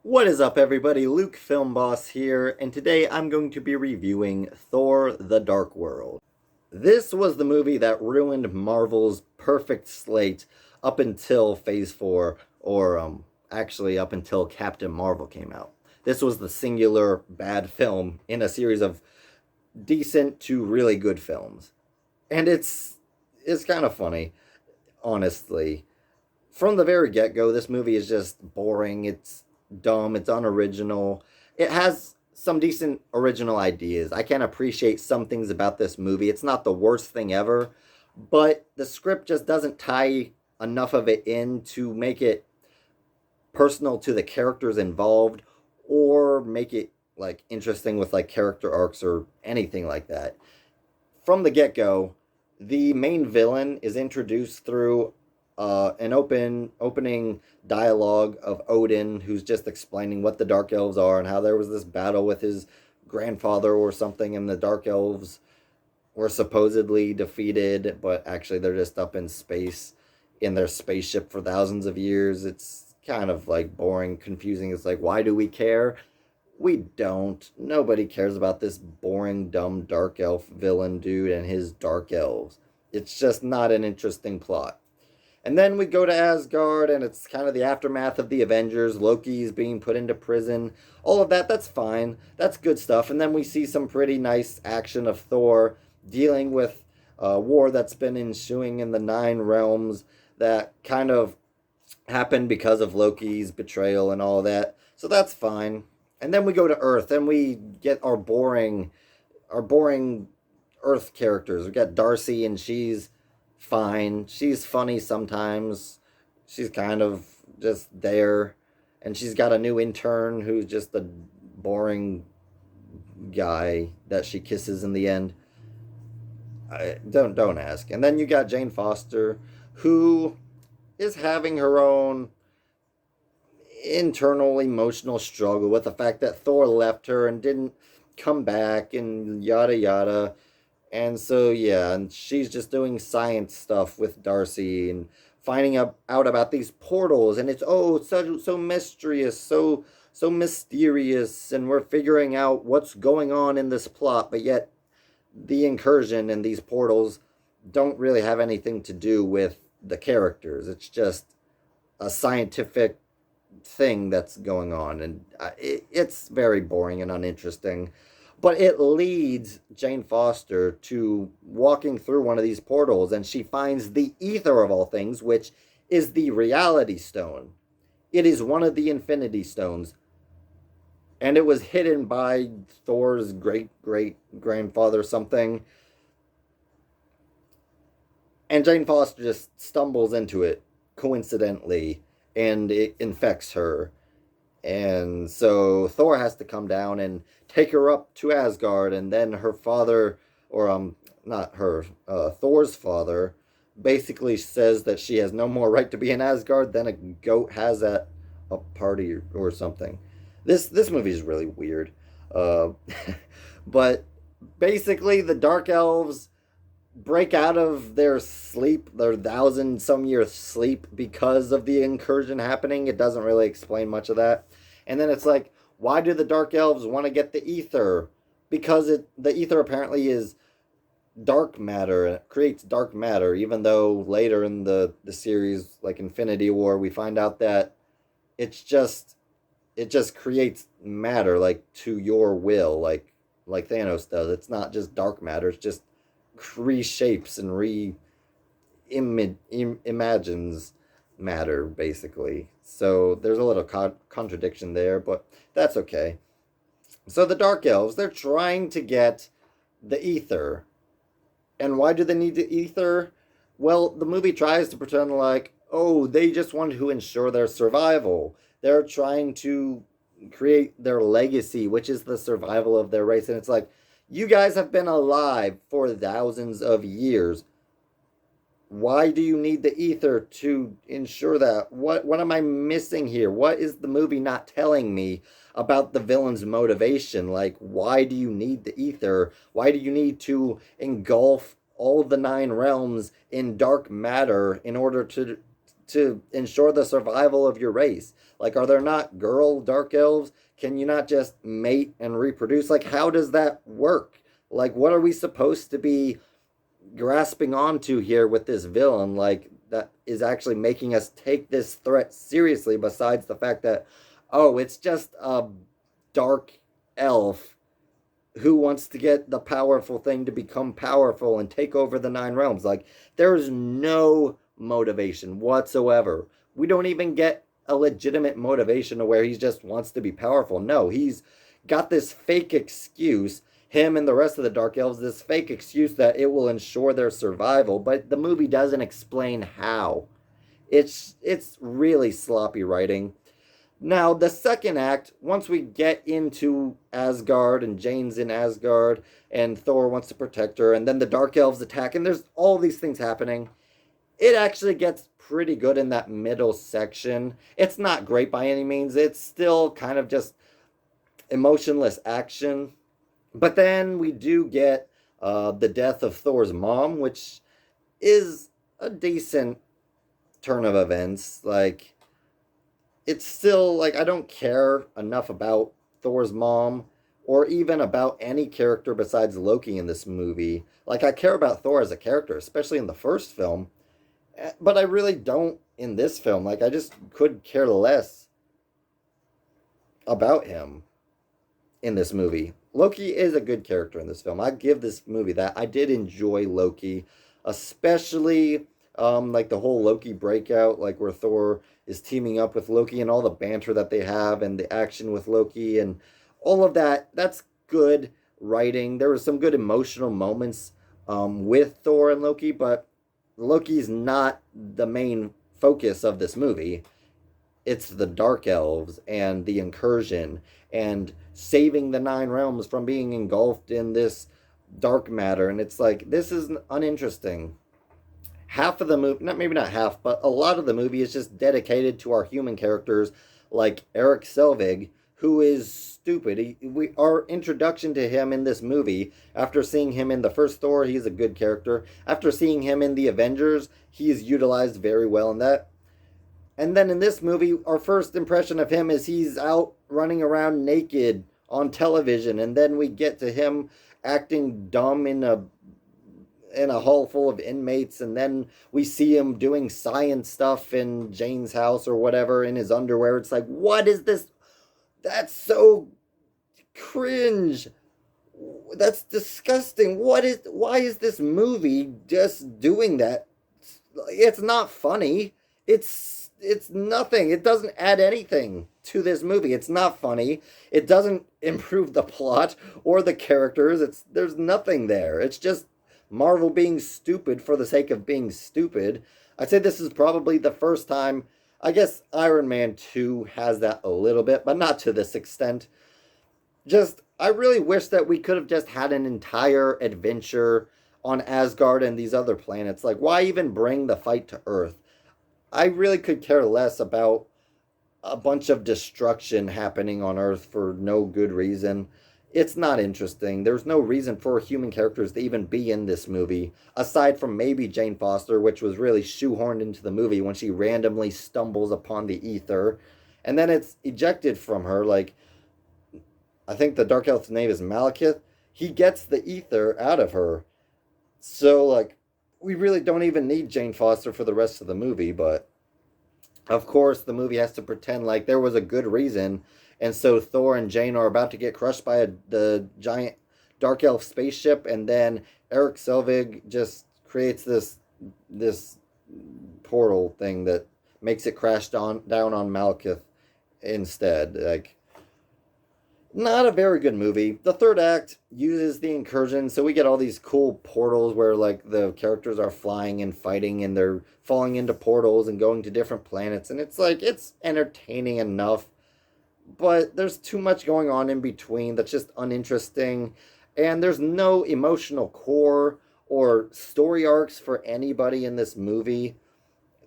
What is up, everybody? Luke Film Boss here, and today I'm going to be reviewing Thor: The Dark World. This was the movie that ruined Marvel's perfect slate up until Phase 4, or actually up until Captain Marvel came out. This was the singular bad film in a series of decent to really good films. And it's kind of funny, honestly. From the very get-go, this movie is just boring. It's dumb, it's unoriginal. It has some decent original ideas. I can appreciate some things about this movie. It's not the worst thing ever, but the script just doesn't tie enough of it in to make it personal to the characters involved or make it like interesting with like character arcs or anything like that. From the get-go, the main villain is introduced through an opening dialogue of Odin, who's just explaining what the Dark Elves are and how there was this battle with his grandfather or something, and the Dark Elves were supposedly defeated, but actually they're just up in space in their spaceship for thousands of years. It's kind of like boring, confusing. It's like, why do we care? We don't. Nobody cares about this boring, dumb Dark Elf villain dude and his Dark Elves. It's just not an interesting plot. And then we go to Asgard, and it's kind of the aftermath of the Avengers. Loki's being put into prison. All of that, that's fine. That's good stuff. And then we see some pretty nice action of Thor dealing with a war that's been ensuing in the Nine Realms that kind of happened because of Loki's betrayal and all that. So that's fine. And then we go to Earth, and we get our boring Earth characters. We got Darcy, and she's fine. She's funny sometimes. She's kind of just there. And she's got a new intern who's just a boring guy that she kisses in the end. Don't ask. And then you got Jane Foster, who is having her own internal emotional struggle with the fact that Thor left her and didn't come back and yada yada. And so, yeah, and she's just doing science stuff with Darcy and finding out about these portals. And it's, oh, so mysterious, so mysterious. And we're figuring out what's going on in this plot. But yet, the incursion and these portals don't really have anything to do with the characters. It's just a scientific thing that's going on. And it's very boring and uninteresting. But it leads Jane Foster to walking through one of these portals, and she finds the ether of all things, which is the reality stone. It is one of the Infinity Stones, and it was hidden by Thor's great great grandfather something. And Jane Foster just stumbles into it coincidentally, and it infects her. And so Thor has to come down and take her up to Asgard, and then her father, or not her, Thor's father, basically says that she has no more right to be in Asgard than a goat has at a party or something. This movie is really weird, uh, but basically the Dark Elves break out of their sleep, their thousand some year sleep, because of the incursion happening. It doesn't really explain much of that. And then it's like, why do the Dark Elves want to get the ether? Because the ether apparently is dark matter, and it creates dark matter, even though later in the series, like Infinity War, we find out that it's just it just creates matter like to your will, like Thanos does. It's not just dark matter, it's just reshapes and imagines matter, basically. So there's a little contradiction there, but that's okay. So the Dark Elves, they're trying to get the ether. And why do they need the ether? Well, the movie tries to pretend like, oh, they just want to ensure their survival. They're trying to create their legacy, which is the survival of their race. And it's like, you guys have been alive for thousands of years. Why do you need the ether to ensure that? What am I missing here? What is the movie not telling me about the villain's motivation? Like, why do you need the ether? Why do you need to engulf all the nine realms in dark matter in order to ensure the survival of your race? Like, are there not girl dark elves? Can you not just mate and reproduce? Like, how does that work? Like, what are we supposed to be grasping onto here with this villain? Like, that is actually making us take this threat seriously, besides the fact that, oh, it's just a dark elf who wants to get the powerful thing to become powerful and take over the nine realms. Like, there's no motivation whatsoever. We don't even get a legitimate motivation to where he just wants to be powerful. No, he's got this fake excuse, him and the rest of the dark elves, this fake excuse that it will ensure their survival, but the movie doesn't explain how. It's really sloppy writing. Now, the second act, once we get into Asgard and Jane's in Asgard and Thor wants to protect her, and then the Dark Elves attack, and there's all these things happening, it actually gets pretty good in that middle section. It's not great by any means. It's still kind of just emotionless action. But then we do get the death of Thor's mom, which is a decent turn of events. Like, it's still, like, I don't care enough about Thor's mom or even about any character besides Loki in this movie. Like, I care about Thor as a character, especially in the first film, but I really don't in this film. Like, I just could care less about him in this movie. Loki is a good character in this film. I give this movie that. I did enjoy Loki, especially like the whole Loki breakout, like where Thor is teaming up with Loki and all the banter that they have and the action with Loki and all of that. That's good writing. There were some good emotional moments with Thor and Loki, but Loki's not the main focus of this movie. It's the Dark Elves and the incursion and saving the Nine Realms from being engulfed in this dark matter. And it's like, this is uninteresting. Half of the movie, maybe not half, but a lot of the movie is just dedicated to our human characters, like Erik Selvig, who is stupid. Our introduction to him in this movie, after seeing him in the first Thor, he's a good character. After seeing him in the Avengers, he is utilized very well in that. And then in this movie, our first impression of him is he's out running around naked on television, and then we get to him acting dumb in a hall full of inmates, and then we see him doing science stuff in Jane's house or whatever in his underwear. It's like, what is this? That's so cringe. That's disgusting. Why is this movie just doing that? It's not funny. It's nothing. It doesn't add anything to this movie. It's not funny. It doesn't improve the plot or the characters. There's nothing there. It's just Marvel being stupid for the sake of being stupid. I'd say this is probably the first time. I guess Iron Man 2 has that a little bit, but not to this extent. Just, I really wish that we could have just had an entire adventure on Asgard and these other planets. Like, why even bring the fight to Earth? I really could care less about a bunch of destruction happening on Earth for no good reason. It's not interesting. There's no reason for human characters to even be in this movie, aside from maybe Jane Foster, which was really shoehorned into the movie when she randomly stumbles upon the ether, and then it's ejected from her. Like, I think the Dark Elf's name is Malekith. He gets the ether out of her. So, like, we really don't even need Jane Foster for the rest of the movie, but of course the movie has to pretend like there was a good reason, and so Thor and Jane are about to get crushed by the giant Dark Elf spaceship, and then Erik Selvig just creates this portal thing that makes it crash down on Malekith instead. Like, not a very good movie. The third act uses the incursion, so we get all these cool portals where, like, the characters are flying and fighting, and they're falling into portals and going to different planets, and it's like, it's entertaining enough, but there's too much going on in between that's just uninteresting, and there's no emotional core or story arcs for anybody in this movie.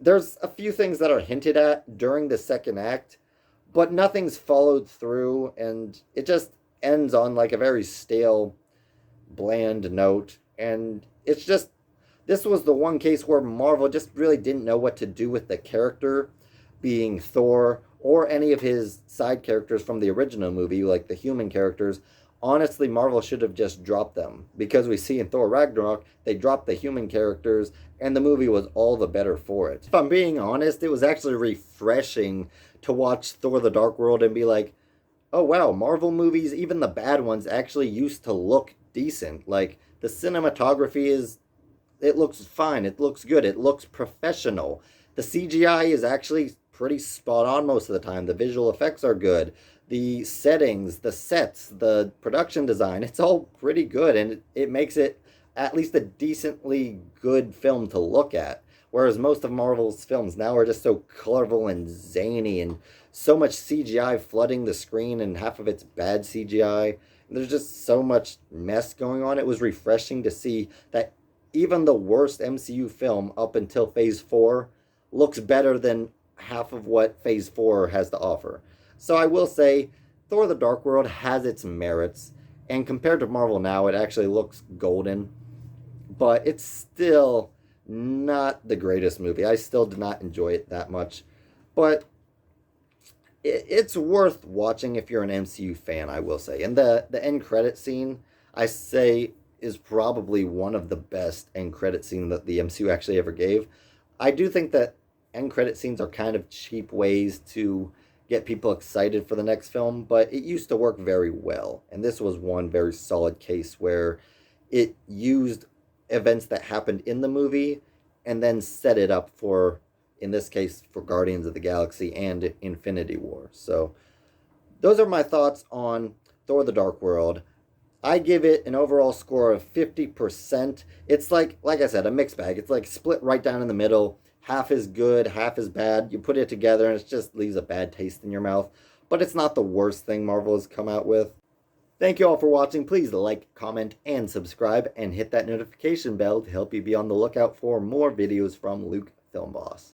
There's a few things that are hinted at during the second act, but nothing's followed through, and it just ends on like a very stale, bland note. And it's just, this was the one case where Marvel just really didn't know what to do with the character, being Thor, or any of his side characters from the original movie, like the human characters. Honestly, Marvel should have just dropped them, because we see in Thor Ragnarok, they dropped the human characters, and the movie was all the better for it. If I'm being honest, it was actually refreshing to watch Thor the Dark World and be like, oh wow, Marvel movies, even the bad ones, actually used to look decent. Like, the cinematography is, it looks fine, it looks good, it looks professional. The CGI is actually pretty spot on most of the time. The visual effects are good. The settings, the sets, the production design, it's all pretty good, and it makes it at least a decently good film to look at. Whereas most of Marvel's films now are just so colorful and zany, and so much CGI flooding the screen, and half of it's bad CGI. There's just so much mess going on. It was refreshing to see that even the worst MCU film up until Phase 4 looks better than half of what Phase 4 has to offer. So I will say, Thor the Dark World has its merits, and compared to Marvel now, it actually looks golden. But it's still not the greatest movie. I still did not enjoy it that much. But it's worth watching if you're an MCU fan, I will say. And the end credit scene, I say, is probably one of the best end credit scenes that the MCU actually ever gave. I do think that end credit scenes are kind of cheap ways to get people excited for the next film, but it used to work very well. And this was one very solid case where it used events that happened in the movie and then set it up for, in this case, for Guardians of the Galaxy and Infinity War. So those are my thoughts on Thor the Dark World. I give it an overall score of 50%. It's like I said, a mixed bag. It's like split right down in the middle. Half is good, half is bad. You put it together and it just leaves a bad taste in your mouth. But it's not the worst thing Marvel has come out with. Thank you all for watching. Please like, comment, and subscribe, and hit that notification bell to help you be on the lookout for more videos from Luke Film Boss.